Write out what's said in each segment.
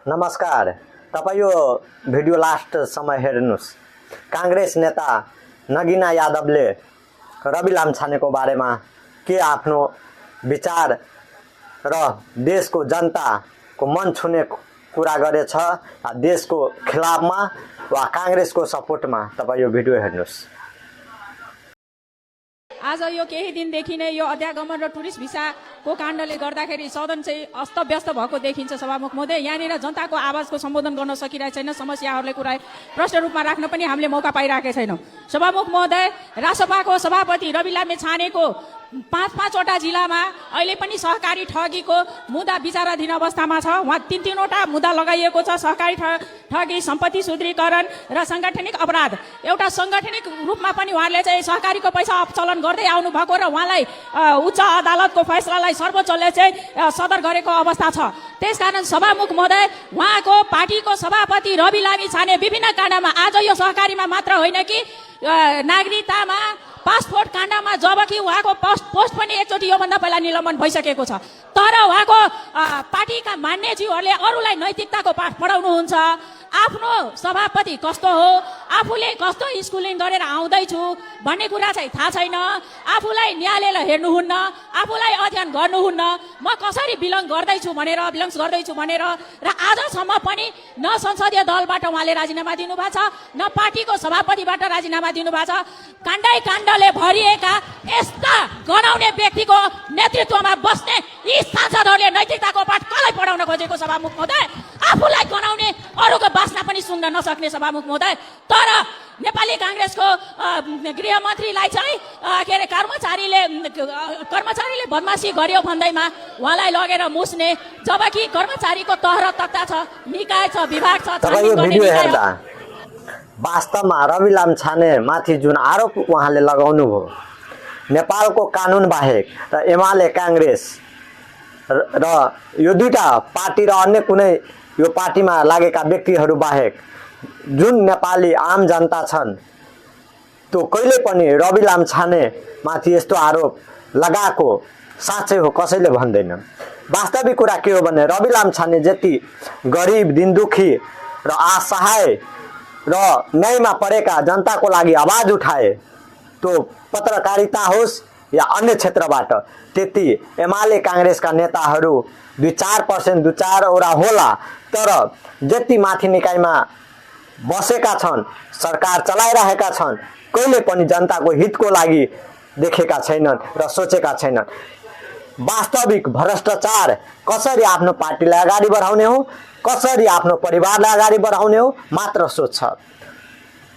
नमस्कार। तपाईं यो भिडियो लास्ट समय हेर्नुस्। कांग्रेस नेता नगीना यादवले रवि लामिछानेको बारेमा के आफ्नो विचार र देशको जनताको मन छुने कुरा गरेछ, देशको खिलाफमा वा कांग्रेसको सपोर्टमा, तपाईं यो भिडियो हेर्नुस्। आज यो केही दिनदेखि नै यो अध्यागमन र टुरिस्ट भिसाको काण्डले गर्दाखेरि सदन चाहिँ अस्तव्यस्त भएको देखिन्छ। सभामुख महोदय, यहाँनिर जनताको आवाजको सम्बोधन गर्न सकिरहेको छैन, समस्याहरूले कुरा प्रश्न रूपमा राख्न पनि हामीले मौका पाइरहेका छैनौँ। सभामुख महोदय, रासपाको सभापति रवि लामिछानेको 5-5वटा जिल्लामा अहिले पनि सहकारी ठगीको मुद्दा विचाराधीन अवस्थामा छ। उहाँ 3-3वटा मुद्दा लगाइएको छ। सहकारी ठगी, सम्पत्ति सुदृढीकरण र सांगठनिक अपराध। एउटा सांगठनिक रूपमा पनि उहाँले चाहिँ सहकारीको पैसा अपचलन गर्दै आउनु भएको र उहाँलाई उच्च अदालतको फैसलालाई सर्वोच्चले चाहिँ सदर गरेको अवस्था छ। त्यसकारण सभामुख महोदय, उहाँको पार्टीको सभापति रवि लामिछाने विभिन्न काण्डमा, आज यो सहकारीमा मात्र होइन कि नागरिकतामा पासपोर्ट काण्डमा, जबकि उहाँको पोस्ट पनि एकचोटि योभन्दा पहिला निलम्बन भइसकेको छ, तर उहाँको पार्टीका मान्यज्यूहरूले अरूलाई नैतिकताको पाठ पढाउनुहुन्छ। आफ्नो सभापति कस्तो हो, आफूले कस्तो स्कुलिङ गरेर आउँदैछु भन्ने कुरा चाहिँ थाहा छैन, आफूलाई न्यायालयलाई हेर्नुहुन्न, आफूलाई अध्ययन गर्नुहुन्न, म कसरी बिलङ गर्दैछु भनेर र आजसम्म पनि न संसदीय दलबाट उहाँले राजीनामा दिनुभएको छ, न पार्टीको सभापतिबाट राजीनामा दिनुभएको छ। काण्डले भरिएका यस्ता गनाउने व्यक्तिको नेतृत्वमा बस्ने यी सांसदहरूले नैतिकताको पाठ कसलाई पढाउन खोजेको? सभामुख महोदय, आफूलाई गनाउने, अरूको बास्ना पनि सुन्न नसक्ने सभामुख महोदय। तर नेपाली कांग्रेसको गृहमन्त्रीलाई चाहिँ के अरे कर्मचारीले बदमासी गर्यो भन्दैमा उहाँलाई लगेर मुस्ने, जबकि कर्मचारीको तह र तख्ता छ, निकाय छ, विभाग छ। यो भिडियो हेर्दा वास्तवमा रवि लामिछाने माथि जुन आरोप उहाँले लगाउनु भयो, नेपालको कानुन बाहेक र एमाले कांग्रेस र यो दुईटा पार्टी र अन्य कुनै यो पार्टीमा लागेका व्यक्तिहरू बाहेक जुन नेपाली आम जनता छन्, त्यो कहिले पनि रवि लामिछाने माथि यस्तो आरोप लगाएको साँच्चै हो कसैले भन्दैन। वास्तविक कुरा के हो भने रवि लामिछाने जति गरिब, दिनदुखी र असहाय र न्यायमा परेका जनताको लागि आवाज उठाए, त्यो पत्रकारिता होस् या अन्य क्षेत्रबाट, त्यति एमाले कांग्रेसका नेताहरू 2-4% 2-4वटा होला, तर जति माथि निकायमा बसेका छन्, सरकार चलाइरहेका छन्, कहिले पनि जनताको हितको लागि देखेका छैनन् र सोचेका छैनन्। वास्तविक भ्रष्टाचार कसरी आफ्नो पार्टीलाई अगाडि बढाउने हो, कसरी आफ्नो परिवारलाई अगाडि बढाउने हो मात्र सोच्छ।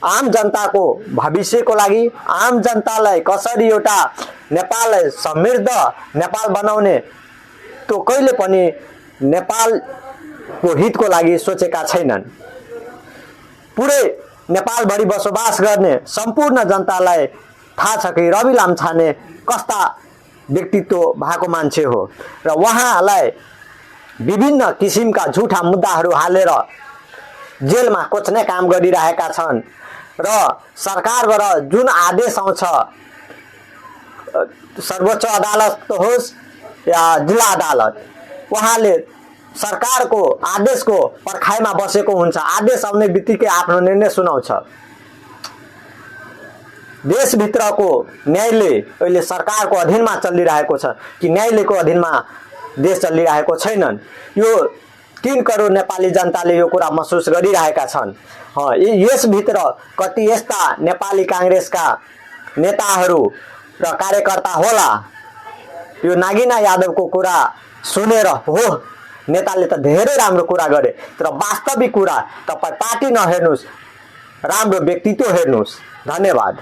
आम जनताको भविष्यको लागि, आम जनतालाई कसरी एउटा नेपाललाई समृद्ध नेपाल बनाउने, त्यो कहिले पनि नेपालको हितको लागि सोचेका छैनन्। पुरै नेपालभरि बसोबास गर्ने सम्पूर्ण जनतालाई थाहा छ कि रवि लामिछाने कस्ता व्यक्तित्व भएको मान्छे हो र उहाँलाई विभिन्न किसिमका झुठा मुद्दाहरू हालेर जेलमा कोच्ने काम गरिरहेका छन् र सरकारबाट जुन आदेश आउँछ, सर्वोच्च अदालत होस् या जिल्ला अदालत, उहाँले सरकारको आदेशको पर्खाइमा बसेको हुन्छ। आदेश आउने बित्तिकै आफ्नो निर्णय सुनाउँछ। देशभित्रको न्यायालय अहिले सरकारको अधीनमा चलिरहेको छ कि न्यायालयको अधीनमा देश चलिरहेको छैनन्। यो 3 करोड नेपाली जनताले यो कुरा महसुस गरिरहेका छन्। यसभित्र कति यस्ता नेपाली कांग्रेसका नेताहरू र कार्यकर्ता होला, यो नागिना यादवको कुरा सुनेर हो नेताले त धेरै राम्रो कुरा गरे, तर वास्तविक कुरा तपाईँ पार्टी नहेर्नुस्, राम्रो व्यक्तित्व हेर्नुस्। धन्यवाद।